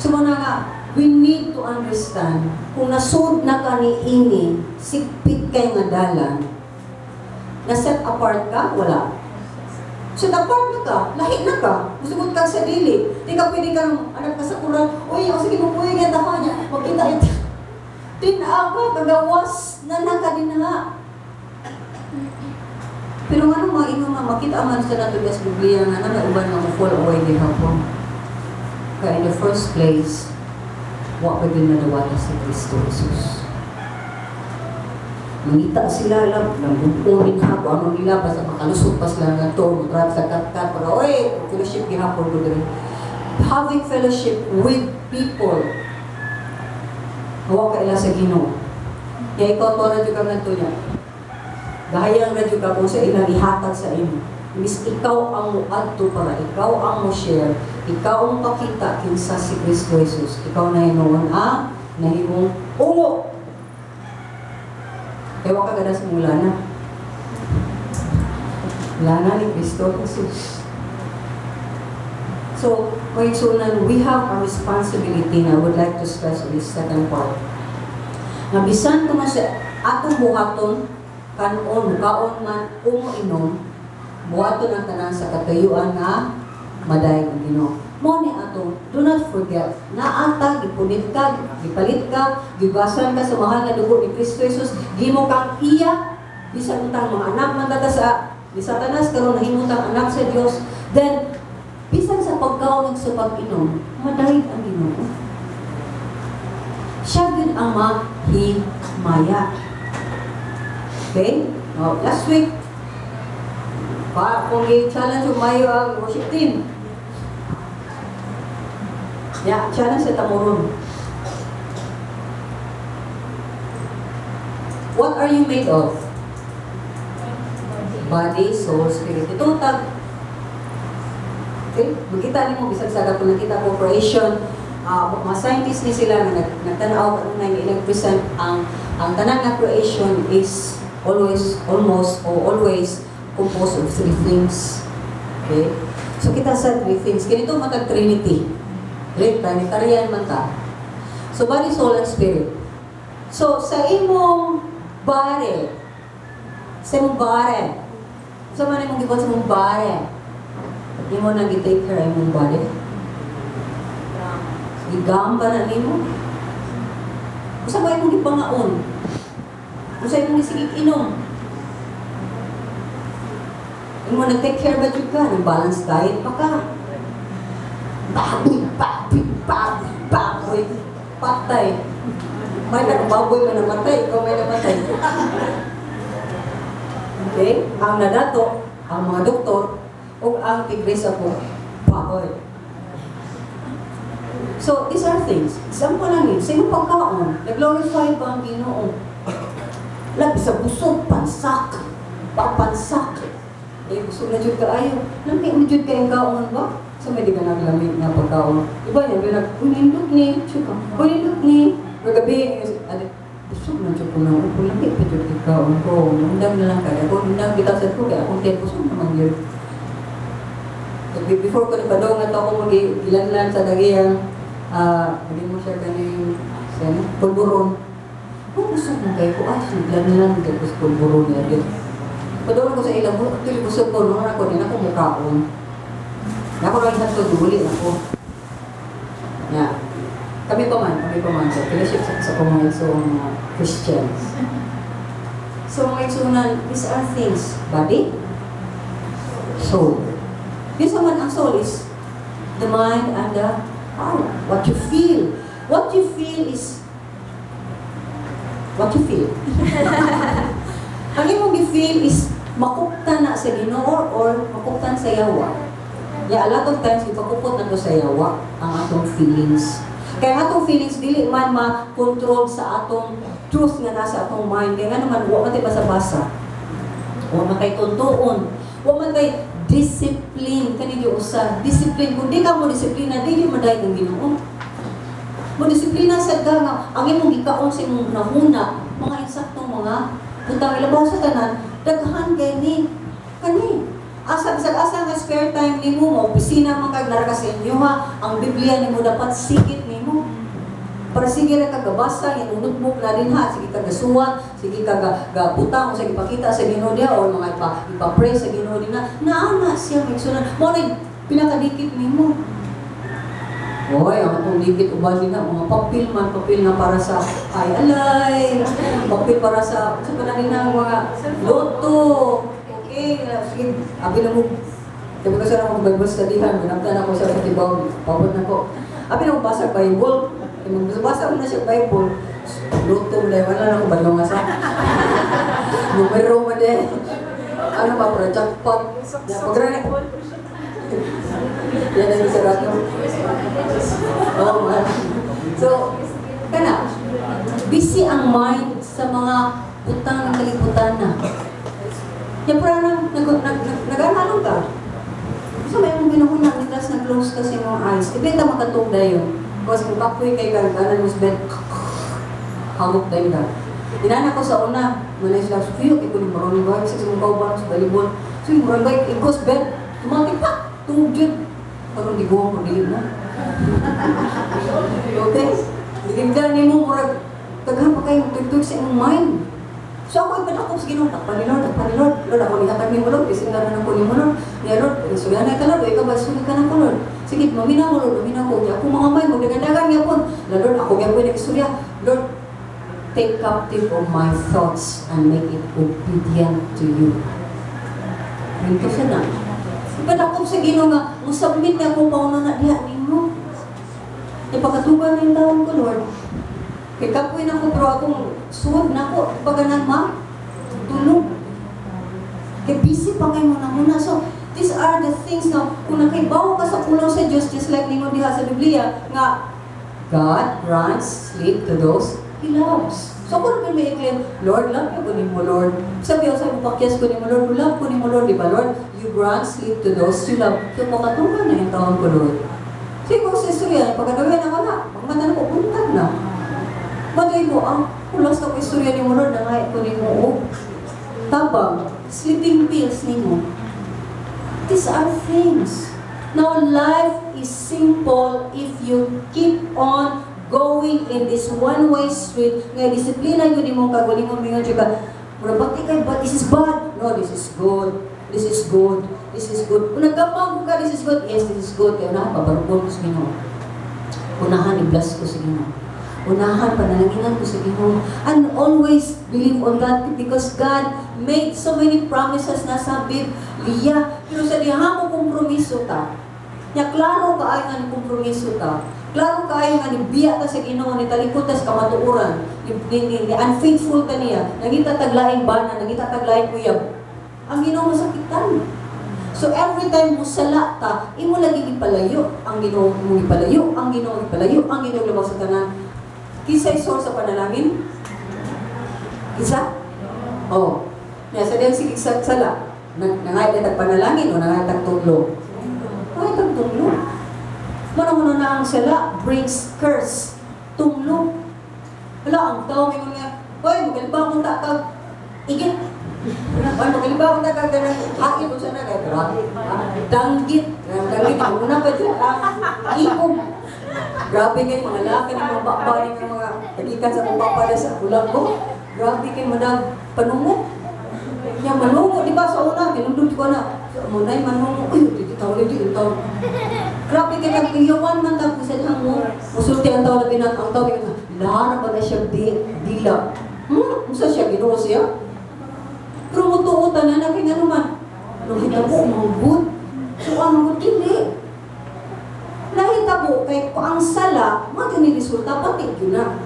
So mga nga, we need to understand, kung nasud na ka ni ini, sigpit kay nga dalan, na set apart ka, wala. So, apart na ka, lahi na ka, musugod ka sa dili. Di ka pwede kang anak ka sa Quran, uy, ang sige mo puwi nga dahan niya, magkita ito. Tinaga, kagawas na nakadinaha. Pero ano mga inyo nga, makita man sa natulas Biblia nga na uban nga fall away di hapon. Kaya in the first place, wa pa din nadawata si Kristo Jesus. Mangita sila lang, nangbukunin hapon, ano nila, basta makalusot pa sila nga ito, matrap sa kat-kat, para, oy, fellowship gihapon ko din. Having fellowship with people, hawa ka ila sa Ginoo. Kaya ikaw to na juga nga ito niya. Gahayang na juga kung sa ilang ihatag sa inyo. Miss ikaw ang muadto para ikaw ang mo-share, ikaw ang pakita kinsa si Kristo Jesus. Ikaw na hinuon ang nahimong ungo. Ewa ka gada sa mula na. Lana ni Kristo Jesus. So, kung sunan, we have a responsibility na I would like to stress on this second part. Nabisan ko na sa atong buhaton, kanon, kaon man, inom, buhaton ang tanan sa katayuan na maday ng Ginoo. Mo ni ato, do not forget, naata, gipunit ka, gipalit ka, gibasan ka sa mahal na dugo ni Kristo Jesus, gimo kang iya, bisan utang mga anak man sa Ni Satanas karon nahimutang anak sa Dios, then bisan sa pagkaon sa pag-inom, madayig ang Ginoo. Siya din ang mahimaya. Okay? Now, last week, kung i-challenge yung mayo ang worship team. Yeah, challenge sa tamuron. What are you made of? Body, soul, spirit. Ito tag. Okay? Magkita niyo mo, bisag sa kung nakita ko operation, mga scientists ni sila na nagtanaw kung na i-present ang tanan na creation is always composed of three things. Okay? So kita sa three things. Ganito matag Trinity. Great, Trinitarian man ta. So body, soul, and spirit. So sa imong body, sa man imong gibot sa imong body, di mo nang i-take care imong body. Igamba na nimo. Usa ba imong gipangaon? Usa imong gisigig inom? Imo nag-take care ba jud ka? Nag-balance diet pa ka? Baboy, patay. May baboy man namatay, ikaw may namatay. Okay? Ang nadato, ang mga doktor, o ang tigres ako, baboy. So, these are things. Example lang yun. Sa iyong pagkaon, nag-glorify ba ang Ginoo? Labi sa busog, pansak. Papansak. Eh, busog na dyan ka ayaw. Lamig na dyan kayong kaon ba? So, may di ka naglamig na pagkaon. Iba niya, unindot ni, unindot ni. Magabi, busog na dyan ko na. Lamig pa dyan kayong kaon ko. Nundang na lang kaya. Kung nundang bitasan ko, kaya akong tiyan, busog naman yun. Before ko napadong at ako mag-ilanlan sa dagiyang, hindi mo siya ganing pulburon. Kung gusto mo kayo ko, naglanlan dito sa pulburon niya din. Padong ko sa ilang, actually gusto ko, nung ako din ako mukhaon. Ako lang isang tuduli ako. Yeah. Kami pa man, sa fellowship sa mga isoong Christians. So mga isunan, these are things, body, soul. This naman ang soul is the mind and the heart. What you feel. What you feel is what you feel. Ang imong gi-feel is makuptan na sa Ginoo or makuptan sa yawa. Yeah, a lot of times ipakupot na to sa yawa ang atong feelings. Kaya atong feelings dili man ma-control sa atong truth nga nasa atong mind. Kaya nga naman wa man tay basa-basa. Wa man tay tuntuon. Wa man tay discipline kanino usa. Discipline kun di ka mo disiplina dili maday ang Ginoo. Mo disiplina sa nga ang imong gikaon sa imong nahuna mga insaktong mga butang ilabaw sa tanan daghan kay ni kani. Asa nga spare time nimo mo opisina man kag naraka sa inyo ha. Ang Biblia nimo dapat sigit nimo. Para sige ra kag gabasa inunod mo na din ha, sige kag gasuwat, sige kag gabutang o sige ipakita sa Ginoo dia or mga ipa-pray sa Ginoo dinha. Naana siya magsunan. Mo rin pinakadikit nimo. Hoy, ang atong dikit uban din na mga papel na para sa alay, papel para sa pananin ng mga loto. Okay, sige, abi na mo. Sabi ko sa akong Bible studyhan, manamtan ako sa katibaw, pabot na ko. Abi na mo basa Bible, magbasa ko na siya Bible, luto mo dahil, wala na akong balong nga sa. Numero mo dahil, ano ba, para jackpot. Pag-rani. Yan ang isa rato. Oh, man. So, kana, busy ang mind sa mga utang ng kalibutan na. Yan parang nag-analog ka. So may mong binuhunan, naglas na close kasi yung eyes. Ibenta makatog na yun. Kasi kung kapoy kay gaganan mo sa bed, hamok na yun ka. Inana ko sa una, manay sila, Sofio, ito yung marunong ba? Kasi mong kauban sa balibon. So yung marunong ba, ikaw sa bed, tumatik pa, tungog dyan. Parang di buwang pagilid na. Okay? Digigdan niyo mo, murag, taghan pa kayong tugtog sa imong mind. So ako ipadakop sa Ginoo, takpan ni Lord. Lord, ako nihatag ni mo Lord, kasi nga na ko ni mo Lord. Ya Lord, suyanay ka Lord, ikaw ba sulit ka na ko Lord. Sige, mamina ko Lord, mamina ko. Ako mga may, magdagandagan niya po. Lord, ako gaya ko yung nag-istorya. Lord, take captive of my thoughts and make it obedient to you. Ito sa na. Ipadakop sa Ginoo nga, musabit niya kung paano na diha nimo. Ipagkatuban ng taon ko, Lord. Kaya kapoy na ko, pero akong suod na ko, paganan ma, tulog. Kaya busy pa kayo muna. So, these are the things na, kung nakaibaw ka sa pulong sa Diyos, just like nimo diha sa Biblia, nga, God grants sleep to those He loves. So, kung may i-claim, Lord, love ko ni mo, Lord. Sabi ko sa pakyas ko ni mo, Lord, love ko ni mo, Lord. Di ba, Lord? You grant sleep to those you love. So, makatuman na yung taon ko, Lord. Sige ko sa istorya, pagkagawin ako na, magmata na ko, puntag na. Matay ko, kulas na ko istorya ni mo, Lord, nangay ko ni mo, tabang, sleeping pills ni mo. These are things. Now, life is simple if you keep on going in this one-way street. Nga, disiplina yun yung mong kagaling mo mingan siya ka, murabati kay, but this is bad. No, this is good. This is good. This is good. Kung nagkapag ka, this is good. Yes, this is good. Kaya unahan, pabarubon ko sa Ginoo. Unahan, i-bless ko sa Ginoo. Unahan, panalanginan ko sa Ginoo. And always believe on God because God made so many promises na sa Biblia. Pero sa diha mo kompromiso ta. Ya klaro ka ay nga ni kompromiso ta. Klaro ka ay nga ni biya ta sa Ginoo, ni talikod ta sa kamatuoran, ni unfaithful ka niya, nangita taglaing bana, nangita taglaing uyab. Ang Ginoo masakitan. So every time mo sala ta, imo lagi ipalayo ang Ginoo, mo ipalayo, ang Ginoo ipalayo, ang Ginoo labaw sa tanan. Kisay source sa panalangin? Isa? Oh. Ya sa diyang sige sala. Nangay tag panalangin o nangay tag tudlo. Nangay tag tudlo. Mano na ang sala brings curse. Tumlo. Wala ang tao may mga, hoy, magaliba kung takag igit. Hoy, magaliba kung takag ganang hain mo siya na kaya grabe. Danggit. Danggit. Una pa dyan. Ikog. Grabe kayo mga laki ng mga bakbani ng mga kagikan sa mga bakbani sa ulang ko. Grabe kayo madang panungo. Yang manungo, di ba sa una, tinundod ko na. Munay manungo, dito tao, dito tao. Grabe kayo nag-iyawan man tag sa dihang mo. Musulti ang tao na binat, ang tao na, lahara ba na siya dila? Musa siya, ginoo siya? Pero mutuutan na nakin nga naman. Nakita po, mahubot. So, ang dili. Nahita po, kay ang sala, magkaniresulta, pati yun na.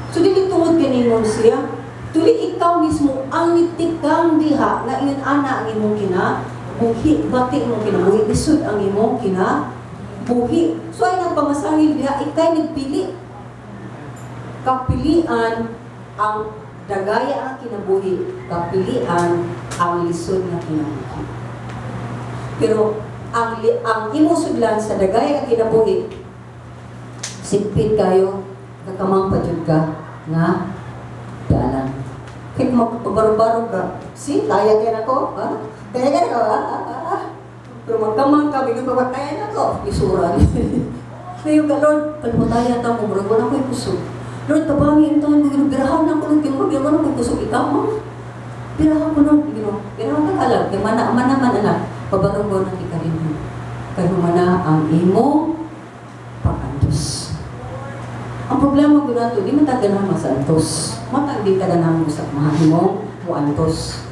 So, dili tungod kaningon siya. Tuli ikaw mismo, ang nitikang diha, na iyon ana ang imong kinabuhi, bati imong kinabuhi, isod ang imong kinabuhi. So, ay nagpamasangil diha, ikay nagpili. Kapilian ang dagaya ang kinabuhi, kapilian ang lisod na kinabuhi. Pero, ang imusudlan sa dagay ang kinabuhi, sipit kayo, kakamang padyod ka, nga, dalan. Kaya magpabaro-baro ka, kaya ka na ko, ha? Kaya ka na ko, ha? Pero magkamang ka, bigyan pa kaya na ko, isuran. Kaya ka, Lord, palmutaya ta mo, murag wala ko'y puso. Lord, tabangin ito, birahan ako ng timog, yung ano ko'y puso, ikaw mo. Birahan ko nun, birahan ka alam, yung mana anak. Pabarong-barong natin ka rin. Kaya mana ang imo pakantos. Ang problema ko na ito, di mataganahan masantos. Matag di taganahan mo sa mahimong mo antos.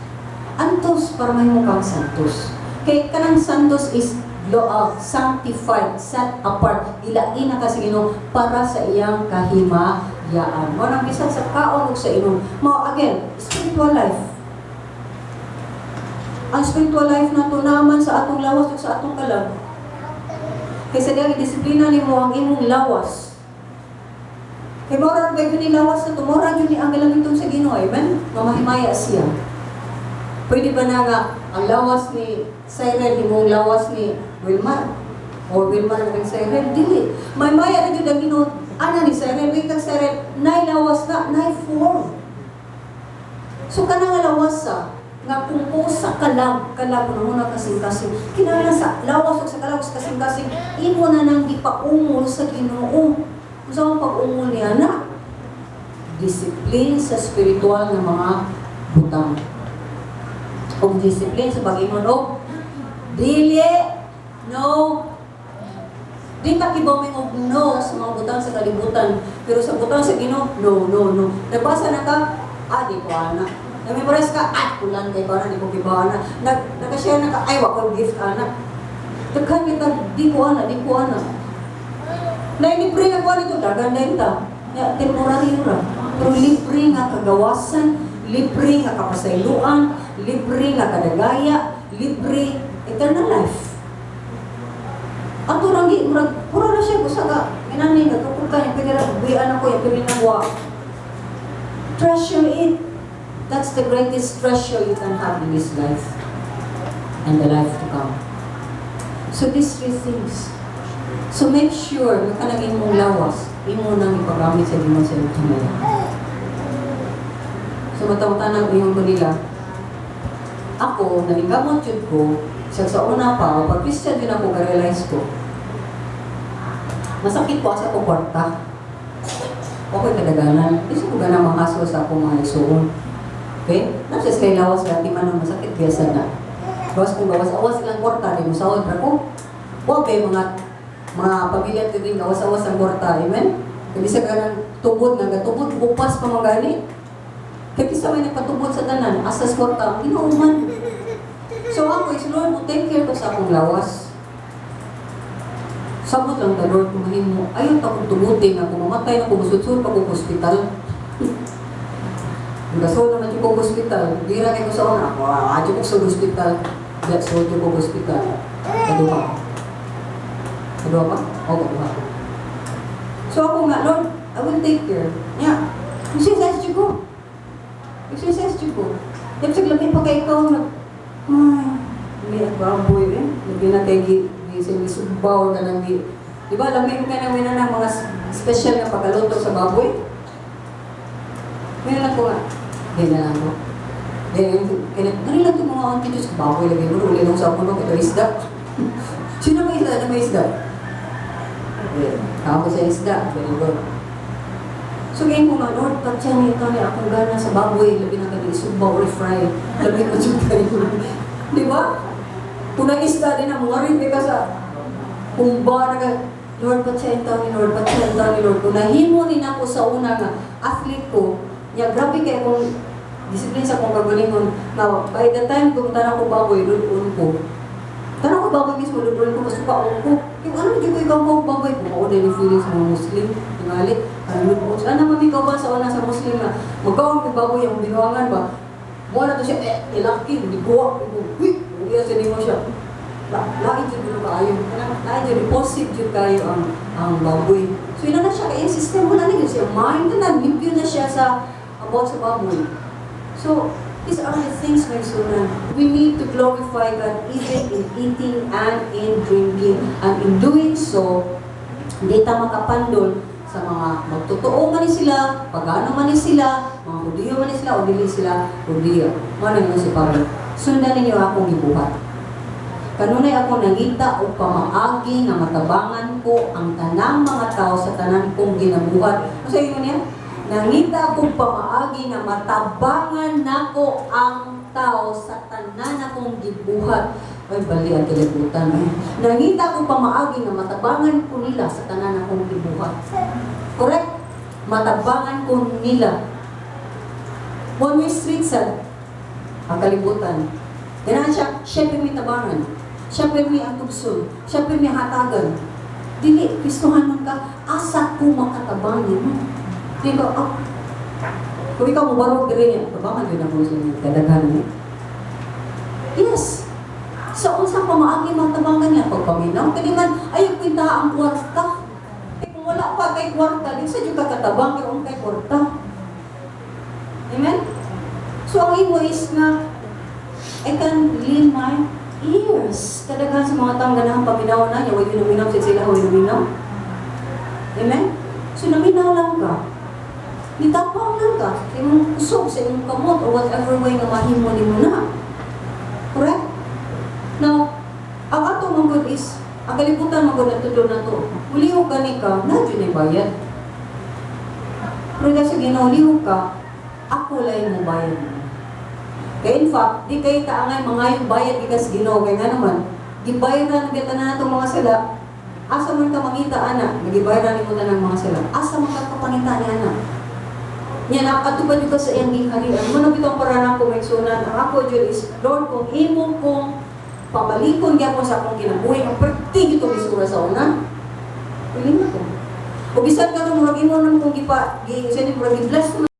Antos para mahimong kang santos. Kaya kanang santos is sanctified, set apart. Ilain na kasi ino para sa iyang kahimayaan. Mo nang bisan sa kaon ug sa inom. Mo again, spiritual life. Ang spiritual life na ito naman sa atong lawas o sa atong kalag. Kaysa dahil disiplina ni mo ang imong lawas. Kaya mora ba yun ni lawas na ito? Mora yun ni ang galamitong sa Ginoo. Amen? Mamahimaya siya. Pwede ba na nga ang lawas ni Cyril, imong lawas ni Wilmar? O Wilmar na Cyril? Dili. Mamaya na yun ang Ginoo. Ana ni Cyril, wait kang Cyril, nai-lawas na, nai-form. So ka na nga lawas sa nga kung po sa kalag na muna kasing-kasing, kinala sa lawas o sa kalag sa kasing-kasing, imo na nang ipaumol sa Ginoo. Kung saan pag-umol niya na, discipline sa spiritual na mga butang. O discipline sa pag-ingon o dili, no, di takiboming og no sa mga butang sa kalibutan. Pero sa butang sa Ginoo, no. Nabasa na ka, di ko ana. Namimores ka, kulang kay para di ko kibahan na. Nag-share na ka, ay, wako gift, anak. Daghan kita, di ko ana. Nailibre nga ko nito, dagan na ita. Temporary ra. Pero libre nga kagawasan, libre nga kapasayloan, libre nga kadagaya, libre eternal life. Ato rangi, pura na siya, gusto ka, minanay, nagkapuka, yung pinirabuyan ako, yung pininawa. Treasure it. That's the greatest treasure you can have in this life and the life to come. So these three things. So make sure, nakanagin mong lawas, imo nang ipagamit sa Ginoo sa iyong kamay. So matawag-tanang iyon ko nila, ako, naligamot yun ko, sa una pa, pag Christian din ako, ka-realize ko, masakit po sa akong kwarta. Okay, kadaganan. Isa ko ganang mahasol sa akong mga isuon. Okay? Napsas kay lawas dati man ang masakit, biasa na. Gawas kung gawas-awas silang kwarta, di mo sahod na ko. Wabe, mga pamilya ito din, gawas-awas ang kwarta. Amen? Kaya sa ganang tubod, nagatubod, bupas pa magani. Kaya isa may nagpatubod sa tanan, asas kwarta, ginauman. So ako, Lord, mo take care ko sa akong lawas. Sabot lang the Lord, kumahin mo, ayaw akong tumutin, ako mamatay na kumusud-sud pa kong hospital. Gaso naman yung kong hospital, gira kayo sa una, adyo ko sa hospital, that's what yung kong hospital. Kaduha. Kaduha pa? Oo, kaduha. So ako nga, Lord, I will take care. Yeah, exercise dyo ko. Exercise dyo ko. Tapos saglagay pa kay ikaw na, may baboy eh. Lagi na kay subaw ka nang di ba, lamig ka namin na ng mga special na pagkaluto sa baboy? Meron lang ko nga. Hindi na lang ko. Ano lang itong mga auntie sa baboy lagi mo, uli nung sa puno, ito isda. Sino may isda na may isda? Ako sa isda, very good. So ngayon ko nga, Lord, patyan ito niya akong gana sa baboy, labi na kami subaw or fry. Labi ko dyan kayo. Di ba? Kung nag-isda din ang mga rin, ka sa kumba na Lord, patsenta ni Lord, patsenta ni Lord. Kung nahimo din ako sa una nga athlete ko, niya, grabe kayo kung disiplin sa kong kagalingon. Now, by the time kung tanang ko baboy, lulun ko. Tanang ko baboy mismo, lulun ko, mas paong ko. Yung ano, di ko ikaw mo baboy ko. Ako din yung feelings ng mga Muslim. Tingali, lulun ko. Sana naman ikaw ba sa una sa Muslim na magkawang ko baboy yung binuangan ba? Buwan na to siya, ilaki, hindi ko. Uy! Iya sa mo siya. Lain dyan dito kayo. Lain dyan, repulsive dyan kayo ang baboy. So yun na siya, kaya yung system mo na nila siya. Mind na limpyo na siya sa about sa baboy. So, these are the things, my son. We need to glorify God even in eating and in drinking. And in doing so, hindi ta makapandol sa mga magtotoo man sila, pagano man sila, mga Hudiyo man sila, o dili sila Hudiyo. Ano yun si Pablo? Sundan ninyo akong gibuhat. Kanunay ako nangita o pamaagi nga matabangan ko ang tanang mga tao sa tanan kong ginabuhat. Ano sa inyo niya? Nangita akong pamaagi nga matabangan nako ang tao sa tanan akong gibuhat. Ay, bali ang kilibutan. Nangita akong pamaagi nga matabangan ko nila sa tanan akong gibuhat. Correct? Matabangan ko nila. One way street sad, ang kalibutan. Ganaan siya pirmi tabangan. Siya pirmi ang tugsun. Siya pirmi hatagan. Dili, Kristohan man ka, asa ko makatabangan mo. Di ba, kung ikaw mabarog diri niya, tabangan yun ako sa kadaghan niya. Yes. Sa unsang pamaagi matabangan niya, pagpaminaw, kaya man, ayaw kwinta ang kwarta. Kung wala pa kay kwarta, di sa juga katabang yung kay kwarta. Amen? So, ang imo is na, I can lean my ears. Kadaghan sa mga taong ganahang paminaw na, yung naminaw sa sila, huwag naminaw. Amen? So, naminaw lang ka. Nitapang lang ka. Sa imong kusog, sa imong kamot, or whatever way na mahimo mo na. Correct? Now, ang ato mong is, ang kalibutan mong na tulo na to, ulihog ka ni ka, na dyan ay bayad. Pero kasi ginauliho ka, ako lang mo bayad mo. Kaya in fact, di kayo taangay mga yung bayad ikas Ginoo. Kaya nga naman, gibayad na nagkita na itong mga sala, asa man ka mangita, anak, nagibayad na nito ng mga sala, asa man ka kapangita ni anak. Nya nakatubad ka sa iyang giharian. Mo na bitong paranan ko maigsunan. Ang ako Diyo is Lord kung imo kong pamalikon gyapon sa akong kinabuhi ang perti gito bisura sa una. Pili na ko. O bisan ka murag imo nang kung gipa gi bless